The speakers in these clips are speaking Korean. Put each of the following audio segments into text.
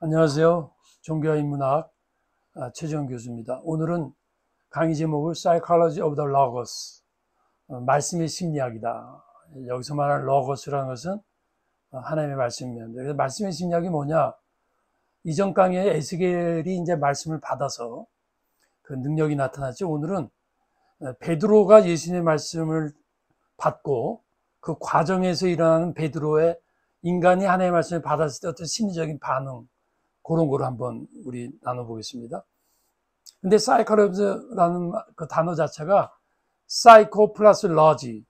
안녕하세요. 종교와 인문학 최재원 교수입니다. 오늘은 강의 제목을 Psychology of the Logos, 말씀의 심리학이다. 여기서 말하는 Logos라는 것은 하나님의 말씀입니다. 그래서 말씀의 심리학이 뭐냐? 이전 강의에 에스겔이 이제 말씀을 받아서 그 능력이 나타났죠. 오늘은 베드로가 예수님의 말씀을 받고 그 과정에서 일어나는 베드로의 인간이 하나님의 말씀을 받았을 때 어떤 심리적인 반응, 그런 걸 한번 우리 나눠보겠습니다. 근데 사이코로즈라는 그 단어 자체가 사이코 플러스 러지,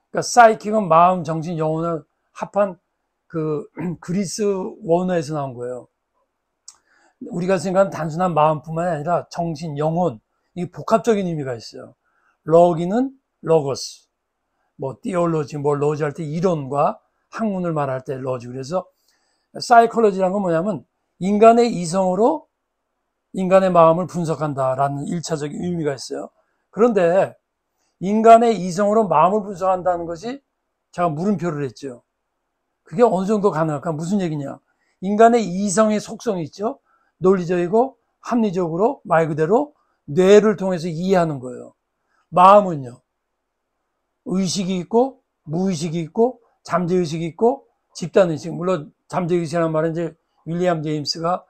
그러니까 사이킥은 마음, 정신, 영혼을 합한 그 그리스 원어에서 나온 거예요. 우리가 생각하는 단순한 마음뿐만 아니라 정신, 영혼, 이 복합적인 의미가 있어요. 러기는 러거스, 뭐 띠올로지, 뭐 러지 할 때 이론과 학문을 말할 때 러지. 그래서 사이콜로지라는 건 뭐냐면 인간의 이성으로 인간의 마음을 분석한다라는 1차적인 의미가 있어요. 그런데 인간의 이성으로 마음을 분석한다는 것이 제가 물음표를 했죠. 그게 어느 정도 가능할까? 무슨 얘기냐? 인간의 이성의 속성이 있죠. 논리적이고 합리적으로 말 그대로 뇌를 통해서 이해하는 거예요. 마음은요. 의식이 있고 무의식이 있고 잠재의식이 있고 집단의식. 물론 잠재의식이라는 말은 이제 윌리엄 제임스가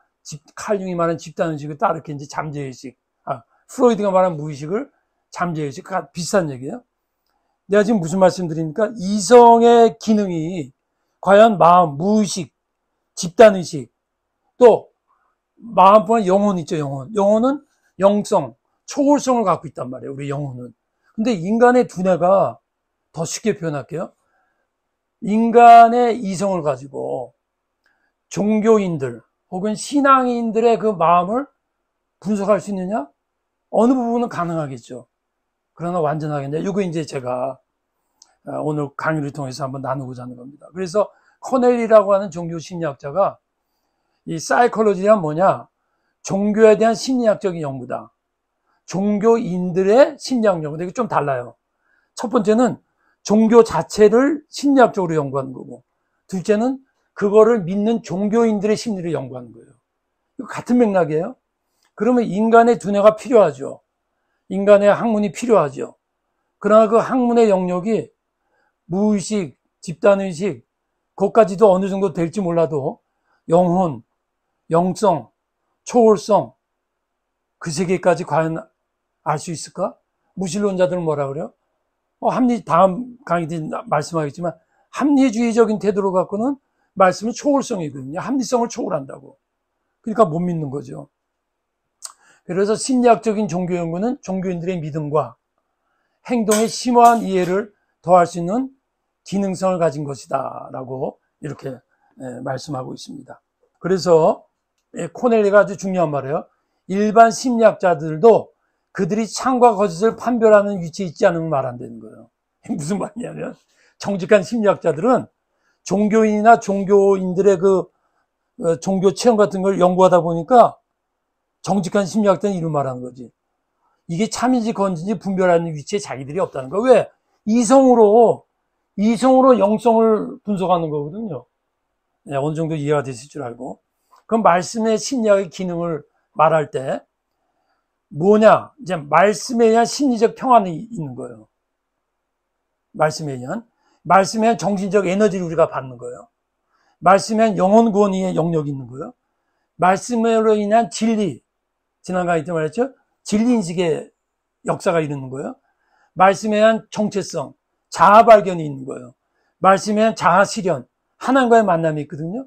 칼 융이 말하는 집단의식을 따르게 이제 잠재의식, 프로이드가 말하는 무의식을 잠재의식, 비슷한 얘기예요. 내가 지금 무슨 말씀 드립니까? 이성의 기능이 과연 마음, 무의식, 집단의식, 또 마음뿐만 영혼 있죠, 영혼. 영혼은 영성, 초월성을 갖고 있단 말이에요, 우리 영혼은. 근데 인간의 두뇌가 더 쉽게 표현할게요. 인간의 이성을 가지고 종교인들 혹은 신앙인들의 그 마음을 분석할 수 있느냐? 어느 부분은 가능하겠죠. 그러나 완전하겠냐? 이거 이제 제가 오늘 강의를 통해서 한번 나누고자 하는 겁니다. 그래서 커넬이라고 하는 종교 심리학자가 이 사이콜로지란 뭐냐? 종교에 대한 심리학적인 연구다. 종교인들의 심리학 연구. 이게 좀 달라요. 첫 번째는 종교 자체를 심리학적으로 연구하는 거고, 둘째는 그거를 믿는 종교인들의 심리를 연구하는 거예요. 이거 같은 맥락이에요. 그러면 인간의 두뇌가 필요하죠. 인간의 학문이 필요하죠. 그러나 그 학문의 영역이 무의식, 집단의식, 그것까지도 어느 정도 될지 몰라도 영혼, 영성, 초월성, 그 세계까지 과연 알 수 있을까? 무신론자들은 뭐라 그래요? 다음 강의 때 말씀하겠지만 합리주의적인 태도로 갖고는 말씀은 초월성이거든요. 합리성을 초월한다고. 그러니까 못 믿는 거죠. 그래서 심리학적인 종교 연구는 종교인들의 믿음과 행동의 심오한 이해를 더할 수 있는 기능성을 가진 것이다 라고 이렇게 말씀하고 있습니다. 그래서 코넬리가 아주 중요한 말이에요. 일반 심리학자들도 그들이 참과 거짓을 판별하는 위치에 있지 않으면 말 안 되는 거예요. 무슨 말이냐면 정직한 심리학자들은 종교인이나 종교인들의 그 종교 체험 같은 걸 연구하다 보니까 정직한 심리학자는 이런 말하는 거지. 이게 참인지 거짓인지 분별하는 위치에 자기들이 없다는 거. 왜? 이성으로 영성을 분석하는 거거든요. 네, 어느 정도 이해가 되실 줄 알고. 그럼 말씀의 심리학의 기능을 말할 때 뭐냐? 이제 말씀에 의한 심리적 평안이 있는 거예요. 말씀에 의한 정신적 에너지를 우리가 받는 거예요. 말씀에 의한 영혼 구원의 영역이 있는 거예요. 말씀으로 인한 진리, 지난 강의 때 말했죠? 진리인식의 역사가 이루는 거예요. 말씀에 의한 정체성, 자아 발견이 있는 거예요. 말씀에 의한 자아 실현, 하나님과의 만남이 있거든요.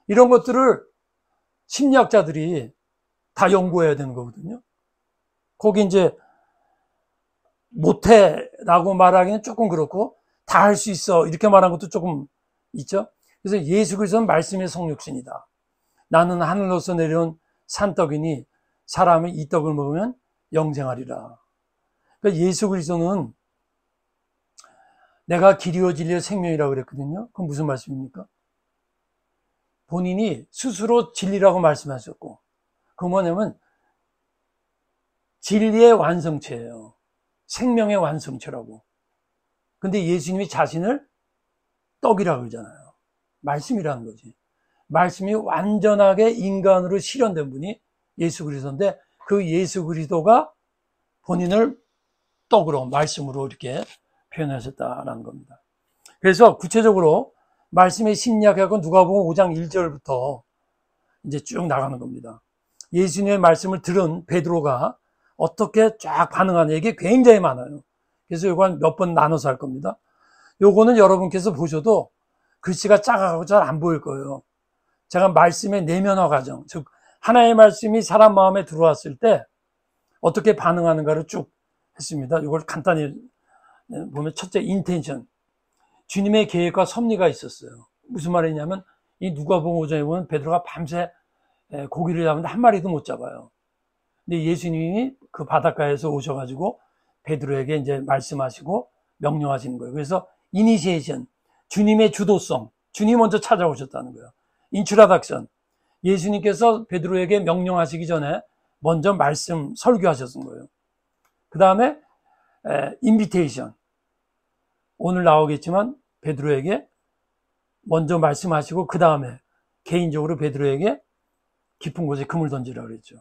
이런 것들을 심리학자들이 다 연구해야 되는 거거든요. 거기 이제 못해라고 말하기는 조금 그렇고 다 할 수 있어 이렇게 말한 것도 조금 있죠. 그래서 예수 그리스도는 말씀의 성육신이다. 나는 하늘로서 내려온 산떡이니 사람이 이 떡을 먹으면 영생하리라. 그러니까 예수 그리스도는 내가 길이요 진리요 생명이라고 그랬거든요. 그건 무슨 말씀입니까? 본인이 스스로 진리라고 말씀하셨고, 그건 뭐냐면 진리의 완성체예요. 생명의 완성체라고. 근데 예수님이 자신을 떡이라고 그러잖아요. 말씀이라는 거지. 말씀이 완전하게 인간으로 실현된 분이 예수 그리스도인데, 그 예수 그리스도가 본인을 떡으로, 말씀으로 이렇게 표현하셨다라는 겁니다. 그래서 구체적으로 말씀의 심리학하고 누가복음 5장 1절부터 이제 쭉 나가는 겁니다. 예수님의 말씀을 들은 베드로가 어떻게 쫙 반응하냐, 이게 굉장히 많아요. 그래서 이거 몇 번 나눠서 할 겁니다. 요거는 여러분께서 보셔도 글씨가 작아가고 잘 안 보일 거예요. 제가 말씀의 내면화 과정, 즉 하나의 말씀이 사람 마음에 들어왔을 때 어떻게 반응하는가를 쭉 했습니다. 이걸 간단히 보면, 첫째, 인텐션. 주님의 계획과 섭리가 있었어요. 무슨 말이냐면, 이 누가복음 5장에 보면 베드로가 밤새 고기를 잡는데 한 마리도 못 잡아요. 근데 예수님이 그 바닷가에서 오셔가지고 베드로에게 이제 말씀하시고 명령하시는 거예요. 그래서 이니시에이션, 주님의 주도성, 주님이 먼저 찾아오셨다는 거예요. 인트로덕션, 예수님께서 베드로에게 명령하시기 전에 먼저 말씀 설교하셨던 거예요. 그 다음에 인비테이션, 오늘 나오겠지만 베드로에게 먼저 말씀하시고 그 다음에 개인적으로 베드로에게 깊은 곳에 금을 던지라고 그랬죠.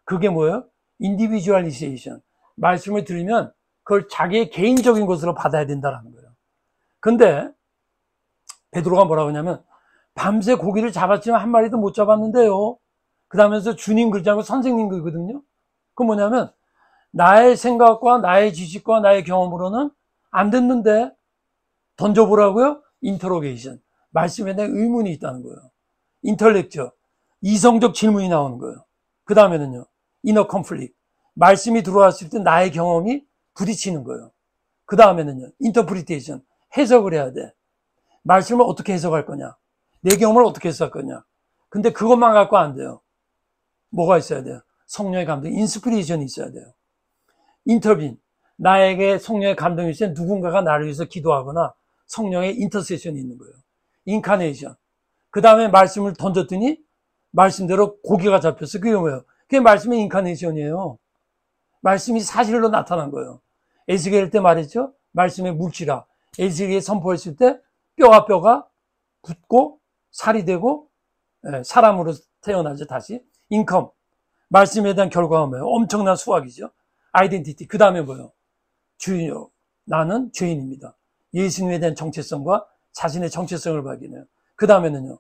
그게 뭐예요? 인디비주얼리제이션, 말씀을 들으면 그걸 자기의 개인적인 것으로 받아야 된다는 거예요. 근데 베드로가 뭐라고 하냐면, 밤새 고기를 잡았지만 한 마리도 못 잡았는데요. 그 다음에서 주님 글지 않고 선생님 글거든요. 그건 뭐냐면, 나의 생각과 나의 지식과 나의 경험으로는 안 됐는데 던져보라고요? 인터로게이션, 말씀에 대한 의문이 있다는 거예요. 인텔렉처, 이성적 질문이 나오는 거예요. 그 다음에는요, 이너 컨플릭트, 말씀이 들어왔을 때 나의 경험이 부딪히는 거예요. 그 다음에는요, 인터프리테이션, 해석을 해야 돼. 말씀을 어떻게 해석할 거냐, 내 경험을 어떻게 해석할 거냐. 근데 그것만 갖고 안 돼요. 뭐가 있어야 돼요? 성령의 감동, 인스피레이션이 있어야 돼요. 인터빈, 나에게 성령의 감동이 있을 때 누군가가 나를 위해서 기도하거나 성령의 인터세션이 있는 거예요. 인카네이션, 그 다음에 말씀을 던졌더니 말씀대로 고기가 잡혔어. 그게 뭐예요? 그게 말씀의 인카네이션이에요. 말씀이 사실로 나타난 거예요. 에스겔 때 말했죠? 말씀의 물질아, 에스겔이 선포했을 때 뼈가 붙고 살이 되고 사람으로 태어나죠. 다시 인컴, 말씀에 대한 결과가 엄청난 수확이죠. 아이덴티티, 그 다음에 뭐예요? 주인이요, 나는 죄인입니다. 예수님에 대한 정체성과 자신의 정체성을 발견해요. 그 다음에는요,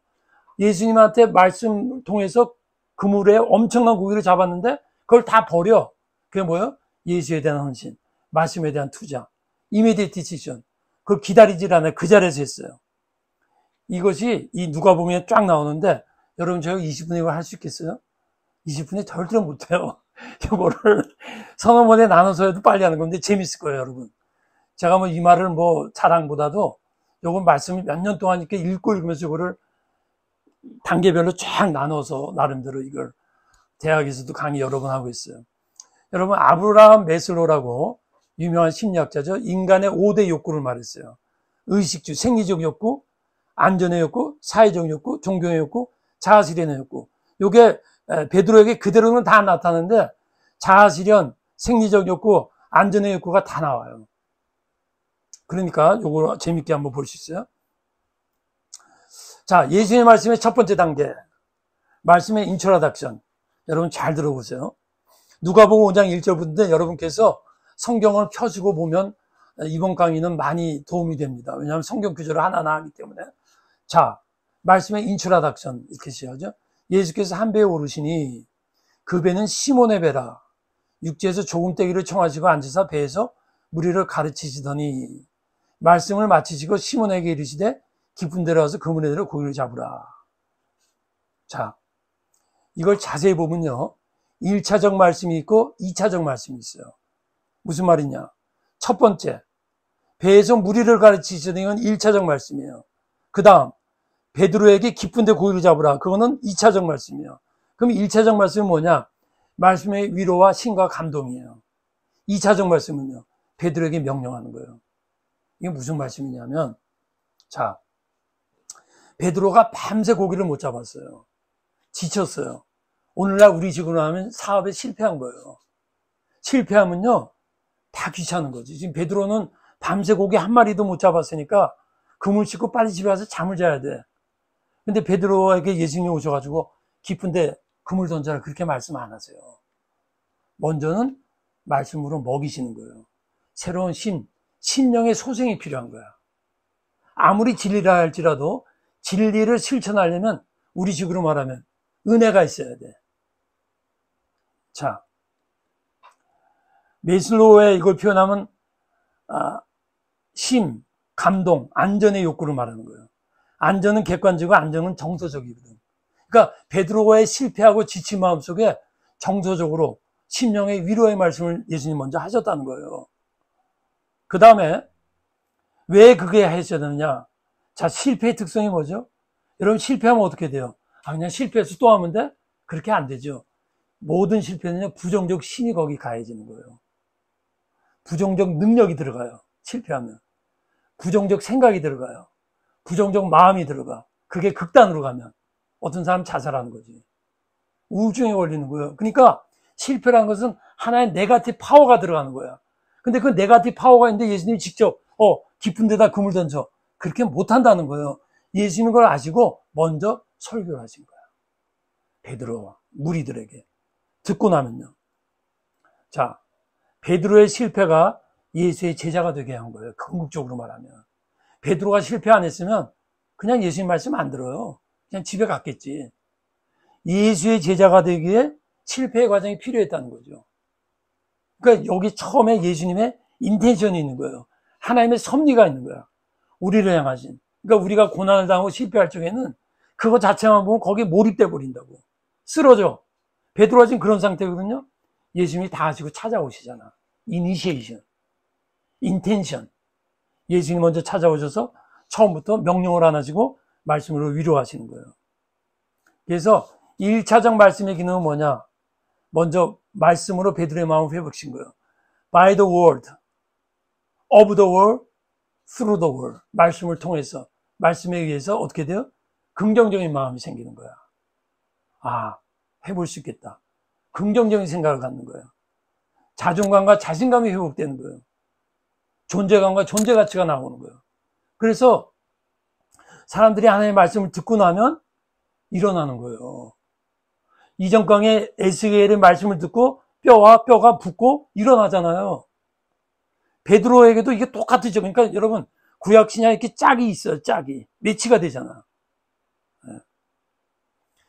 예수님한테 말씀 통해서 그물에 엄청난 고기를 잡았는데 그걸 다 버려. 그게 뭐예요? 예수에 대한 헌신, 말씀에 대한 투자, immediate decision. 그걸 기다리질 않아요. 그 자리에서 했어요. 이것이 이 누가복음에 쫙 나오는데, 여러분 저희 20분에 이걸 할 수 있겠어요? 20분에 절대로 못해요. 이거를 서너 번에 나눠서 해도 빨리 하는 건데 재밌을 거예요, 여러분. 제가 이 말을 자랑보다도 요건 말씀을 몇 년 동안 이렇게 읽고 읽으면서 이거를 단계별로 쫙 나눠서 나름대로 이걸 대학에서도 강의 여러 번 하고 있어요. 여러분, 아브라함 메슬로라고 유명한 심리학자죠. 인간의 5대 욕구를 말했어요. 의식주, 생리적 욕구, 안전의 욕구, 사회적 욕구, 종교의 욕구, 자아실현의 욕구. 요게 베드로에게 그대로는 다 나타나는데 자아실현, 생리적 욕구, 안전의 욕구가 다 나와요. 그러니까 요거 재밌게 한번 볼 수 있어요. 자, 예수님의 말씀의 첫 번째 단계, 말씀의 인트로덕션. 여러분 잘 들어보세요. 누가복음 5장 1절부터 여러분께서 성경을 펴시고 보면 이번 강의는 많이 도움이 됩니다. 왜냐하면 성경 구절을 하나하나 하기 때문에. 자, 말씀의 인트로덕션 이렇게 시작하죠. 예수께서 한 배에 오르시니 그 배는 시몬의 배라. 육지에서 조금떼기를 청하시고 앉으사 배에서 무리를 가르치시더니 말씀을 마치시고 시몬에게 이르시되 깊은 데로 와서 그물에 들어 고기를 잡으라. 자, 이걸 자세히 보면요, 1차적 말씀이 있고 2차적 말씀이 있어요. 무슨 말이냐? 첫 번째, 배에서 무리를 가르치시더니 이건 1차적 말씀이에요. 그 다음, 베드로에게 깊은 데 고기를 잡으라. 그거는 2차적 말씀이에요. 그럼 1차적 말씀은 뭐냐? 말씀의 위로와 신과 감동이에요. 2차적 말씀은요, 베드로에게 명령하는 거예요. 이게 무슨 말씀이냐면, 자, 베드로가 밤새 고기를 못 잡았어요. 지쳤어요. 오늘날 우리 식으로 하면 사업에 실패한 거예요. 실패하면요, 다 귀찮은 거지. 지금 베드로는 밤새 고기 한 마리도 못 잡았으니까 그물 씻고 빨리 집에 가서 잠을 자야 돼. 근데 베드로에게 예수님이 오셔가지고 깊은데 그물 던져라 그렇게 말씀 안 하세요. 먼저는 말씀으로 먹이시는 거예요. 새로운 심령의 소생이 필요한 거야. 아무리 진리라 할지라도 진리를 실천하려면 우리 식으로 말하면 은혜가 있어야 돼. 자, 메슬로우의 이걸 표현하면 심, 감동, 안전의 욕구를 말하는 거예요. 안전은 객관적이고 안전은 정서적이거든. 그러니까 베드로의 실패하고 지친 마음 속에 정서적으로 심령의 위로의 말씀을 예수님 먼저 하셨다는 거예요. 그 다음에 왜 그게 하셔야 되느냐? 자, 실패의 특성이 뭐죠? 여러분 실패하면 어떻게 돼요? 그냥 실패해서 또 하면 돼? 그렇게 안 되죠. 모든 실패는 부정적 신이 거기 가해지는 거예요. 부정적 능력이 들어가요. 실패하면. 부정적 생각이 들어가요. 부정적 마음이 들어가. 그게 극단으로 가면 어떤 사람 자살하는 거지. 우울증에 걸리는 거예요. 그러니까 실패라는 것은 하나의 네거티브 파워가 들어가는 거야. 근데 그 네거티브 파워가 있는데 예수님이 직접 깊은 데다 그물 던져. 그렇게 못한다는 거예요. 예수님은 그걸 아시고 먼저 설교를 하신 거야. 베드로와 무리들에게. 듣고 나면요. 자, 베드로의 실패가 예수의 제자가 되게 한 거예요. 궁극적으로 말하면. 베드로가 실패 안 했으면 그냥 예수님 말씀 안 들어요. 그냥 집에 갔겠지. 예수의 제자가 되기에 실패의 과정이 필요했다는 거죠. 그러니까 여기 처음에 예수님의 인텐션이 있는 거예요. 하나님의 섭리가 있는 거야. 우리를 향하신. 그러니까 우리가 고난을 당하고 실패할 적에는 그거 자체만 보면 거기에 몰입돼 버린다고. 쓰러져. 베드로가 지금 그런 상태거든요. 예수님이 다 하시고 찾아오시잖아. 이니시에이션, 인텐션. 예수님이 먼저 찾아오셔서 처음부터 명령을 안 하시고 말씀으로 위로하시는 거예요. 그래서 1차적 말씀의 기능은 뭐냐? 먼저 말씀으로 베드로의 마음을 회복시킨 거예요. By the word, of the word, through the word. 말씀을 통해서, 말씀에 의해서 어떻게 돼요? 긍정적인 마음이 생기는 거야. 해볼 수 있겠다. 긍정적인 생각을 갖는 거예요. 자존감과 자신감이 회복되는 거예요. 존재감과 존재가치가 나오는 거예요. 그래서 사람들이 하나님의 말씀을 듣고 나면 일어나는 거예요. 이전강의 에스겔의 말씀을 듣고 뼈와 뼈가 붙고 일어나잖아요. 베드로에게도 이게 똑같죠. 그러니까 여러분 구약 신약에 이렇게 짝이 있어요. 짝이 매치가 되잖아.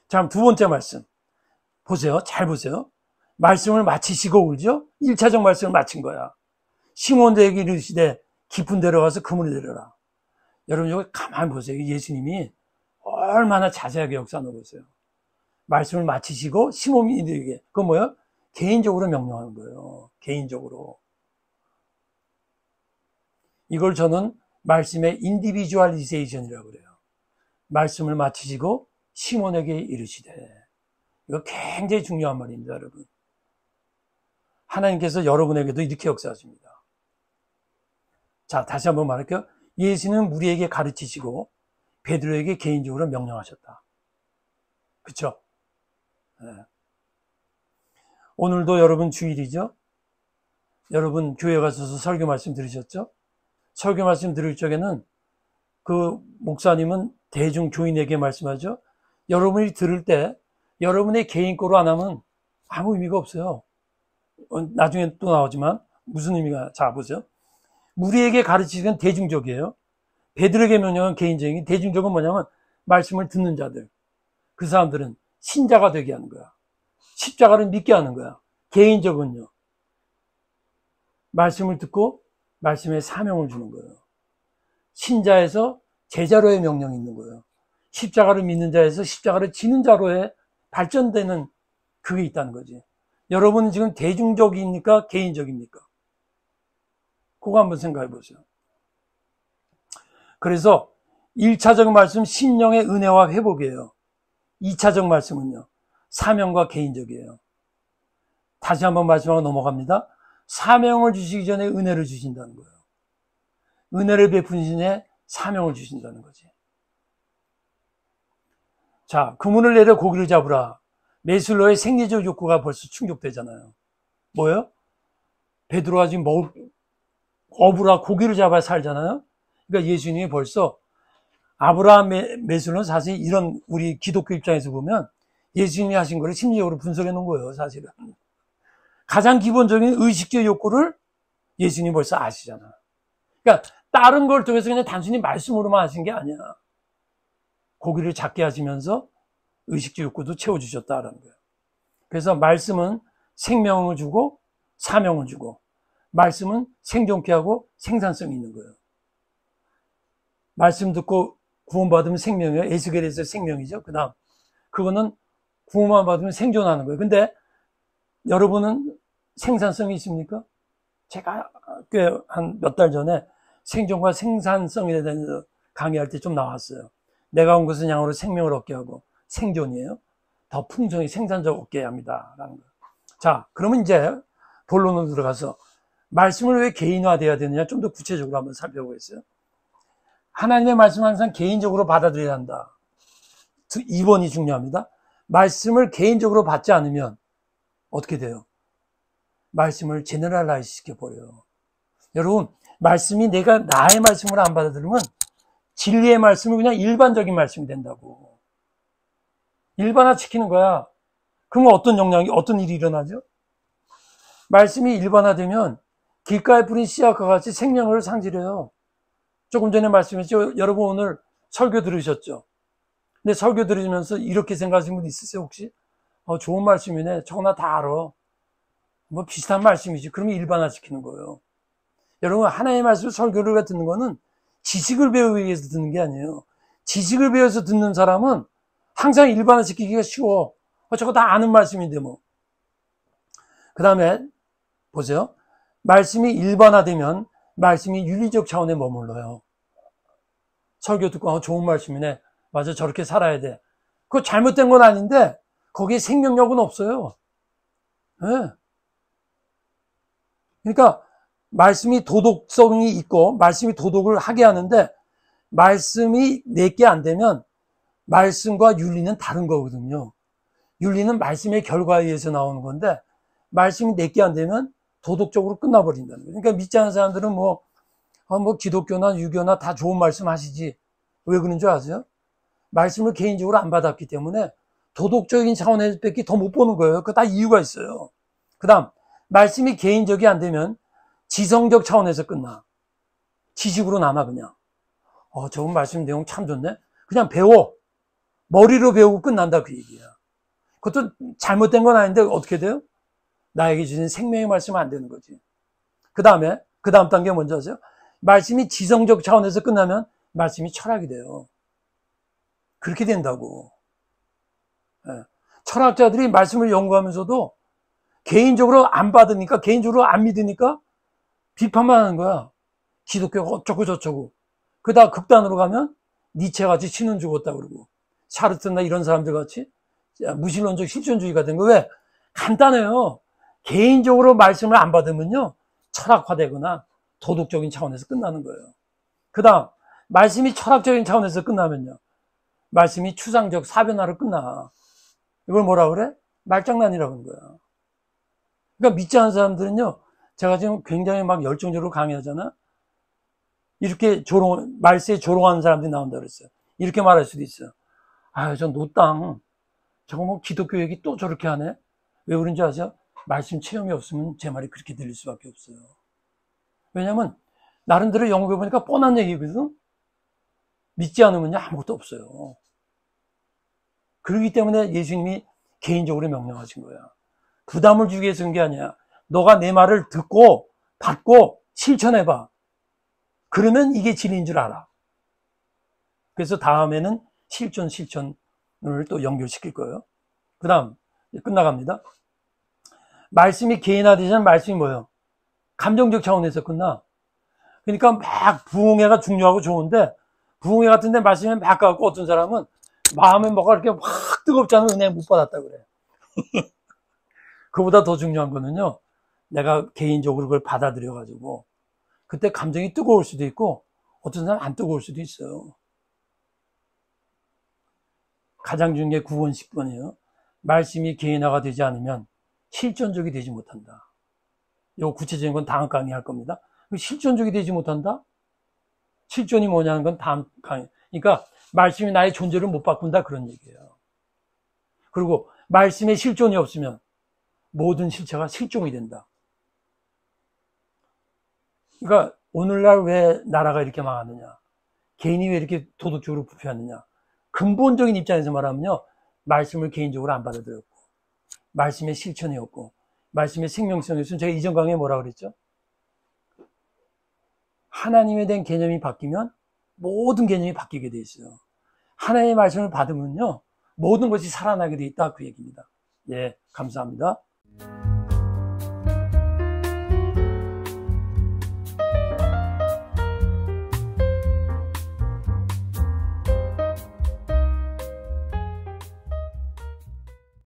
자, 두 번째 말씀 보세요. 잘 보세요. 말씀을 마치시고 울죠. 1차적 말씀을 마친 거야. 시몬에게 이르시되 깊은 데로 가서 그물을 내려라. 여러분 여기 가만히 보세요. 예수님이 얼마나 자세하게 역사하는 보세요. 말씀을 마치시고 시몬이들에게 그건 뭐예요? 개인적으로 명령하는 거예요. 개인적으로. 이걸 저는 말씀의 인디비주얼리제이션이라고 그래요. 말씀을 마치시고 시몬에게 이르시되. 이거 굉장히 중요한 말입니다, 여러분. 하나님께서 여러분에게도 이렇게 역사하십니다. 자, 다시 한번 말할게요. 예수는 무리에게 가르치시고 베드로에게 개인적으로 명령하셨다. 그렇죠? 네. 오늘도 여러분 주일이죠? 여러분 교회 가셔서 설교 말씀 들으셨죠? 설교 말씀 들을 적에는 그 목사님은 대중 교인에게 말씀하죠. 여러분이 들을 때 여러분의 개인 거로 안 하면 아무 의미가 없어요. 나중에 또 나오지만 무슨 의미가, 자 보세요. 무리에게 가르치시는 대중적이에요. 베드로에게 명령은 개인적인, 대중적은 뭐냐면 말씀을 듣는 자들. 그 사람들은 신자가 되게 하는 거야. 십자가를 믿게 하는 거야. 개인적은요. 말씀을 듣고 말씀에 사명을 주는 거예요. 신자에서 제자로의 명령이 있는 거예요. 십자가를 믿는 자에서 십자가를 지는 자로의 발전되는 그게 있다는 거지. 여러분은 지금 대중적입니까? 개인적입니까? 그거 한번 생각해 보세요. 그래서 1차적 말씀 심령의 은혜와 회복이에요. 2차적 말씀은요. 사명과 개인적이에요. 다시 한번 말씀하고 넘어갑니다. 사명을 주시기 전에 은혜를 주신다는 거예요. 은혜를 베푸신 후에 사명을 주신다는 거지. 자, 그물을 내려 고기를 잡으라. 메슬로의 생리적 욕구가 벌써 충족되잖아요. 뭐예요? 베드로가 지금 어부라 고기를 잡아야 살잖아요. 그러니까 예수님이 벌써 아브라함 매수는 사실 이런 우리 기독교 입장에서 보면 예수님이 하신 거를 심리적으로 분석해 놓은 거예요, 사실은. 가장 기본적인 의식적 욕구를 예수님이 벌써 아시잖아. 그러니까 다른 걸 통해서 그냥 단순히 말씀으로만 하신 게 아니야. 고기를 작게 하시면서 의식적 욕구도 채워주셨다라는 거예요. 그래서 말씀은 생명을 주고 사명을 주고, 말씀은 생존케 하고 생산성이 있는 거예요. 말씀 듣고 구원받으면 생명이에요. 에스겔에서 생명이죠. 그 다음 그거는 구원만 받으면 생존하는 거예요. 근데 여러분은 생산성이 있습니까? 제가 꽤 한 몇 달 전에 생존과 생산성에 대해서 강의할 때 좀 나왔어요. 내가 온 것은 양으로 생명을 얻게 하고 생존이에요. 더 풍성히 생산적 얻게 합니다. 라는 거예요. 자, 그러면 이제 본론으로 들어가서 말씀을 왜 개인화되어야 되느냐 좀 더 구체적으로 한번 살펴보겠어요. 하나님의 말씀은 항상 개인적으로 받아들여야 한다. 2번이 중요합니다. 말씀을 개인적으로 받지 않으면 어떻게 돼요? 말씀을 제너럴라이즈 시켜버려요. 여러분, 말씀이 내가 나의 말씀을 안 받아들이면 진리의 말씀은 그냥 일반적인 말씀이 된다고. 일반화시키는 거야. 그러면 어떤 일이 일어나죠? 말씀이 일반화되면 길가에 뿌린 씨앗과 같이 생명을 상실해요. 조금 전에 말씀했죠. 여러분 오늘 설교 들으셨죠? 근데 설교 들으면서 이렇게 생각하시는 분 있으세요, 혹시? 좋은 말씀이네. 저거 나 다 알아. 뭐 비슷한 말씀이지. 그러면 일반화시키는 거예요. 여러분, 하나님의 말씀 설교를 듣는 거는 지식을 배우기 위해서 듣는 게 아니에요. 지식을 배워서 듣는 사람은 항상 일반화시키기가 쉬워. 저거 다 아는 말씀인데 뭐. 그 다음에 보세요. 말씀이 일반화되면 말씀이 윤리적 차원에 머물러요. 설교 듣고 좋은 말씀이네. 맞아, 저렇게 살아야 돼. 그거 잘못된 건 아닌데 거기에 생명력은 없어요. 네. 그러니까 말씀이 도덕성이 있고 말씀이 도덕을 하게 하는데 말씀이 내게 안 되면 말씀과 윤리는 다른 거거든요. 윤리는 말씀의 결과에 의해서 나오는 건데 말씀이 내게 안 되면 도덕적으로 끝나버린다는 거예요. 그러니까 믿지 않는 사람들은 뭐 기독교나 유교나 다 좋은 말씀 하시지. 왜 그런 줄 아세요? 말씀을 개인적으로 안 받았기 때문에 도덕적인 차원에서밖에 더 못 보는 거예요. 그거 다 이유가 있어요. 그 다음, 말씀이 개인적이 안 되면 지성적 차원에서 끝나. 지식으로 남아, 그냥. 저건 말씀 내용 참 좋네? 그냥 배워. 머리로 배우고 끝난다, 그 얘기야. 그것도 잘못된 건 아닌데 어떻게 돼요? 나에게 주신 생명의 말씀은 안 되는 거지. 그 다음 단계 뭔지 아세요? 말씀이 지성적 차원에서 끝나면 말씀이 철학이 돼요. 그렇게 된다고. 예. 철학자들이 말씀을 연구하면서도 개인적으로 안 받으니까, 개인적으로 안 믿으니까 비판만 하는 거야. 기독교가 어쩌고 저쩌고. 그러다 극단으로 가면 니체같이 신은 죽었다 그러고, 샤르트나 이런 사람들 같이 무신론적 실존주의가 된 거. 왜? 간단해요. 개인적으로 말씀을 안 받으면요, 철학화되거나 도덕적인 차원에서 끝나는 거예요. 그 다음, 말씀이 철학적인 차원에서 끝나면요, 말씀이 추상적 사변화로 끝나. 이걸 뭐라 그래? 말장난이라고 하는 거야. 그러니까 믿지 않는 사람들은요, 제가 지금 굉장히 막 열정적으로 강의하잖아. 이렇게 말세에 조롱하는 사람들이 나온다 그랬어요. 이렇게 말할 수도 있어요. 저 노땅, 저거 뭐 기독교 얘기 또 저렇게 하네? 왜 그런지 아세요? 말씀 체험이 없으면 제 말이 그렇게 들릴 수밖에 없어요. 왜냐면 나름대로 연구해보니까 뻔한 얘기거든. 믿지 않으면 아무것도 없어요. 그렇기 때문에 예수님이 개인적으로 명령하신 거야. 부담을 주기 위해서 그런 게 아니야. 너가 내 말을 듣고 받고 실천해봐. 그러면 이게 진리인 줄 알아. 그래서 다음에는 실천을 또 연결시킬 거예요. 그 다음 끝나갑니다. 말씀이 개인화되자면 말씀이 뭐예요? 감정적 차원에서 끝나. 그러니까 막 부흥회가 중요하고 좋은데 부흥회 같은데 말씀이 막 가고 어떤 사람은 마음에 뭐가 이렇게 확 뜨겁지 않으면 은혜 못 받았다 그래. 그보다 더 중요한 거는요, 내가 개인적으로 그걸 받아들여가지고 그때 감정이 뜨거울 수도 있고 어떤 사람은 안 뜨거울 수도 있어요. 가장 중요한 게 9번, 10번이에요. 말씀이 개인화가 되지 않으면 실존적이 되지 못한다. 요 구체적인 건 다음 강의 할 겁니다. 실존적이 되지 못한다? 실존이 뭐냐는 건 다음 강의. 그러니까 말씀이 나의 존재를 못 바꾼다 그런 얘기예요. 그리고 말씀의 실존이 없으면 모든 실체가 실종이 된다. 그러니까 오늘날 왜 나라가 이렇게 망하느냐, 개인이 왜 이렇게 도덕적으로 부패하느냐, 근본적인 입장에서 말하면요, 말씀을 개인적으로 안 받아들였고, 말씀의 실천이 없고, 말씀의 생명성이 없으면, 제가 이전 강의에 뭐라 그랬죠? 하나님에 대한 개념이 바뀌면 모든 개념이 바뀌게 돼 있어요. 하나님의 말씀을 받으면요, 모든 것이 살아나게 돼 있다 그 얘기입니다. 예, 감사합니다.